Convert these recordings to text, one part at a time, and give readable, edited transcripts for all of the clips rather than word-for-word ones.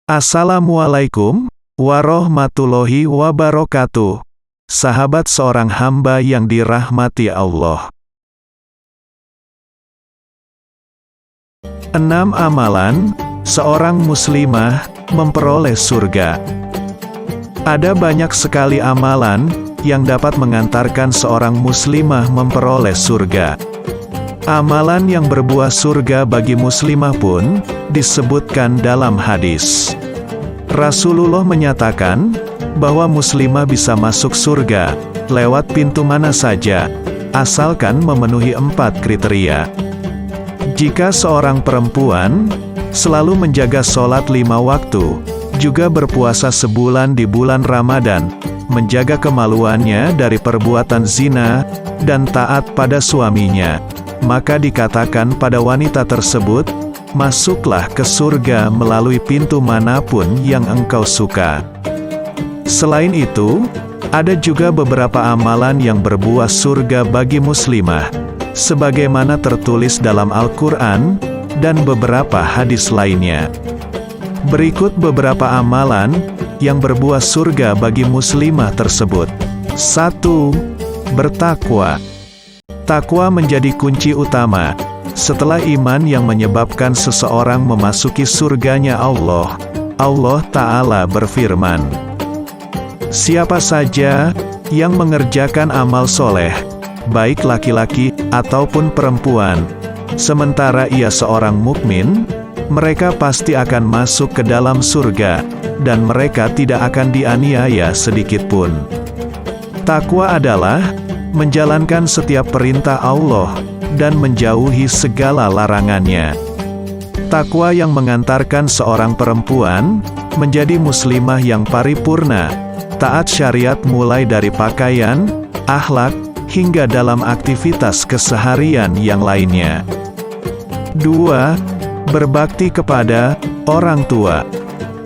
Assalamualaikum warahmatullahi wabarakatuh. Sahabat seorang hamba yang dirahmati Allah. 6 amalan seorang muslimah memperoleh surga. Ada banyak sekali amalan yang dapat mengantarkan seorang muslimah memperoleh surga. Amalan yang berbuah surga bagi muslimah pun disebutkan dalam hadis. Rasulullah menyatakan bahwa muslimah bisa masuk surga lewat pintu mana saja, asalkan memenuhi 4 kriteria. Jika seorang perempuan selalu menjaga sholat 5 waktu, juga berpuasa sebulan di bulan Ramadan, menjaga kemaluannya dari perbuatan zina, dan taat pada suaminya, maka dikatakan pada wanita tersebut, masuklah ke surga melalui pintu manapun yang engkau suka. Selain itu, ada juga beberapa amalan yang berbuah surga bagi muslimah, sebagaimana tertulis dalam Al-Quran, dan beberapa hadis lainnya. Berikut beberapa amalan yang berbuah surga bagi muslimah tersebut. 1. Bertakwa. Takwa menjadi kunci utama setelah iman yang menyebabkan seseorang memasuki surganya Allah. Allah Ta'ala berfirman, siapa saja yang mengerjakan amal soleh, baik laki-laki ataupun perempuan, sementara ia seorang mukmin, mereka pasti akan masuk ke dalam surga, dan mereka tidak akan dianiaya sedikitpun. Takwa adalah menjalankan setiap perintah Allah, dan menjauhi segala larangannya. Takwa yang mengantarkan seorang perempuan menjadi muslimah yang paripurna, taat syariat mulai dari pakaian, akhlak, hingga dalam aktivitas keseharian yang lainnya. 2. Berbakti kepada orang tua.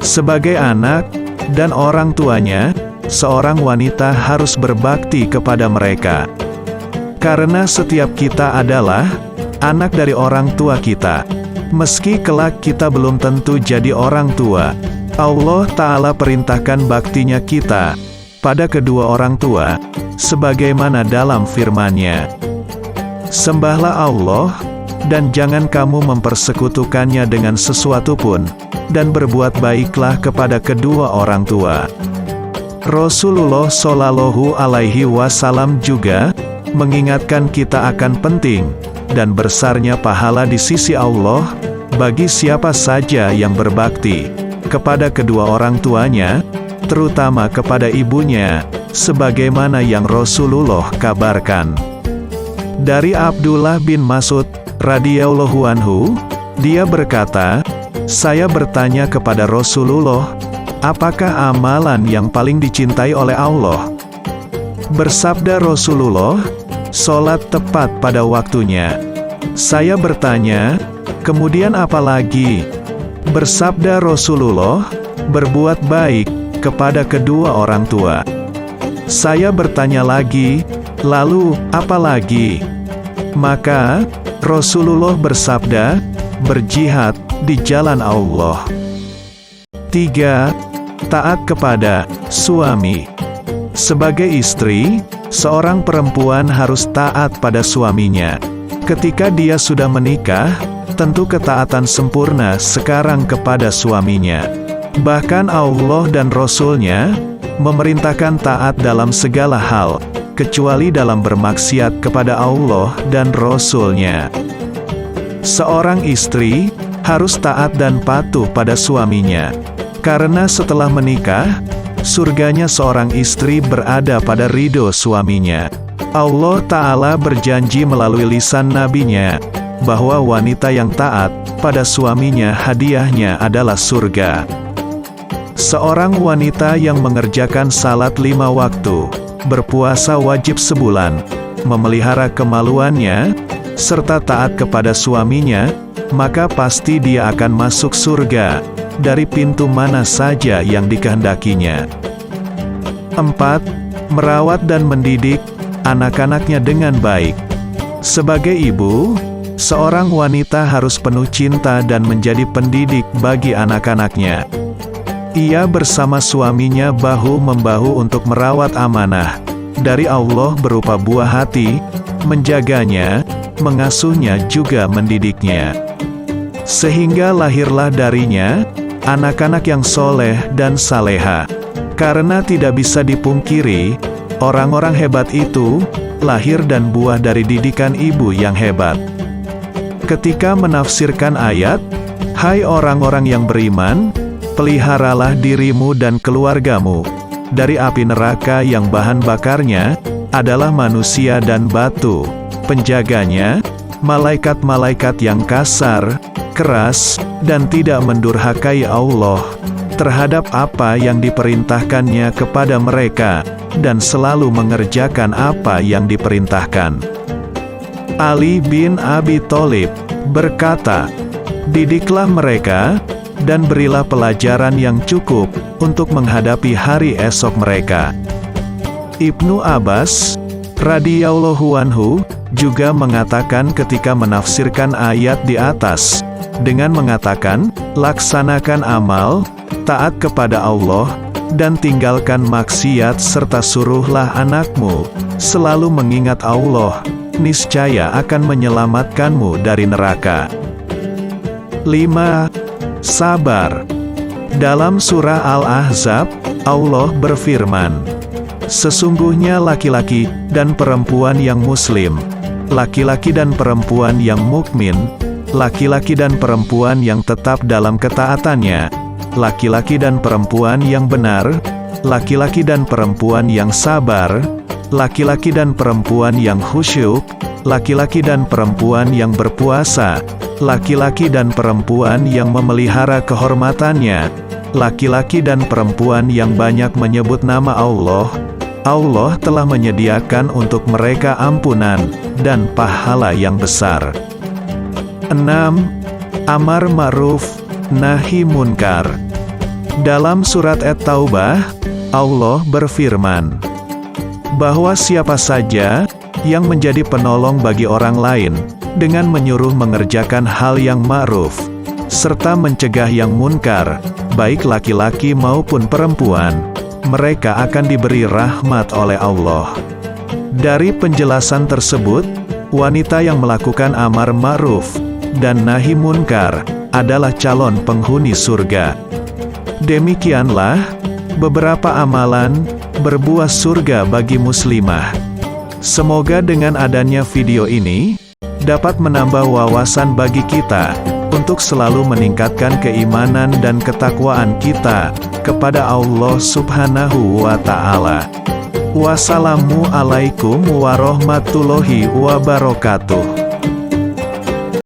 Sebagai anak dan orang tuanya, seorang wanita harus berbakti kepada mereka. Karena setiap kita adalah anak dari orang tua kita. Meski kelak kita belum tentu jadi orang tua, Allah Ta'ala perintahkan baktinya kita pada kedua orang tua, sebagaimana dalam firman-Nya. Sembahlah Allah, dan jangan kamu mempersekutukannya dengan sesuatu pun, dan berbuat baiklah kepada kedua orang tua. Rasulullah Shallallahu Alaihi Wasallam juga mengingatkan kita akan penting dan besarnya pahala di sisi Allah bagi siapa saja yang berbakti kepada kedua orang tuanya, terutama kepada ibunya, sebagaimana yang Rasulullah kabarkan. Dari Abdullah bin Mas'ud radhiyallahu anhu, dia berkata, saya bertanya kepada Rasulullah, apakah amalan yang paling dicintai oleh Allah? Bersabda Rasulullah, sholat tepat pada waktunya. Saya bertanya, kemudian apa lagi? Bersabda Rasulullah, berbuat baik kepada kedua orang tua. Saya bertanya lagi, lalu apa lagi? Maka Rasulullah bersabda, berjihad di jalan Allah. 3. Taat kepada suami. Sebagai istri, seorang perempuan harus taat pada suaminya. Ketika dia sudah menikah, tentu ketaatan sempurna sekarang kepada suaminya. Bahkan Allah dan Rasul-Nya memerintahkan taat dalam segala hal, kecuali dalam bermaksiat kepada Allah dan Rasul-Nya. Seorang istri harus taat dan patuh pada suaminya, karena setelah menikah, surganya seorang istri berada pada ridho suaminya. Allah Ta'ala berjanji melalui lisan nabinya, bahwa wanita yang taat pada suaminya hadiahnya adalah surga. Seorang wanita yang mengerjakan salat 5 waktu, berpuasa wajib sebulan, memelihara kemaluannya, serta taat kepada suaminya, maka pasti dia akan masuk surga, dari pintu mana saja yang dikehendakinya. 4. Merawat dan mendidik anak-anaknya dengan baik. Sebagai ibu, seorang wanita harus penuh cinta dan menjadi pendidik bagi anak-anaknya. Ia bersama suaminya bahu-membahu untuk merawat amanah dari Allah berupa buah hati, menjaganya, mengasuhnya juga mendidiknya. Sehingga lahirlah darinya anak-anak yang soleh dan saleha. Karena tidak bisa dipungkiri, orang-orang hebat itu lahir dan buah dari didikan ibu yang hebat. Ketika menafsirkan ayat, "Hai orang-orang yang beriman, peliharalah dirimu dan keluargamu dari api neraka yang bahan bakarnya adalah manusia dan batu. Penjaganya, malaikat-malaikat yang kasar, keras, dan tidak mendurhakai Allah terhadap apa yang diperintahkannya kepada mereka, dan selalu mengerjakan apa yang diperintahkan." Ali bin Abi Thalib berkata, "Didiklah mereka, dan berilah pelajaran yang cukup untuk menghadapi hari esok mereka." Ibnu Abbas radhiyallahu anhu juga mengatakan ketika menafsirkan ayat di atas, dengan mengatakan, "Laksanakan amal, taat kepada Allah, dan tinggalkan maksiat serta suruhlah anakmu selalu mengingat Allah, niscaya akan menyelamatkanmu dari neraka." 5. Sabar. Dalam surah Al-Ahzab, Allah berfirman, "Sesungguhnya laki-laki dan perempuan yang muslim, laki-laki dan perempuan yang mukmin, laki-laki dan perempuan yang tetap dalam ketaatannya, laki-laki dan perempuan yang benar, laki-laki dan perempuan yang sabar, laki-laki dan perempuan yang khusyuk, laki-laki dan perempuan yang berpuasa, laki-laki dan perempuan yang memelihara kehormatannya, laki-laki dan perempuan yang banyak menyebut nama Allah, Allah telah menyediakan untuk mereka ampunan dan pahala yang besar." 6. Amar ma'ruf, nahi munkar. Dalam surat At-Taubah, Allah berfirman, bahwa siapa saja yang menjadi penolong bagi orang lain dengan menyuruh mengerjakan hal yang ma'ruf, serta mencegah yang munkar, baik laki-laki maupun perempuan, mereka akan diberi rahmat oleh Allah. Dari penjelasan tersebut, wanita yang melakukan amar ma'ruf dan nahi munkar adalah calon penghuni surga. Demikianlah beberapa amalan berbuah surga bagi muslimah. Semoga dengan adanya video ini dapat menambah wawasan bagi kita untuk selalu meningkatkan keimanan dan ketakwaan kita kepada Allah Subhanahu wa Ta'ala. Wassalamualaikum warahmatullahi wabarakatuh.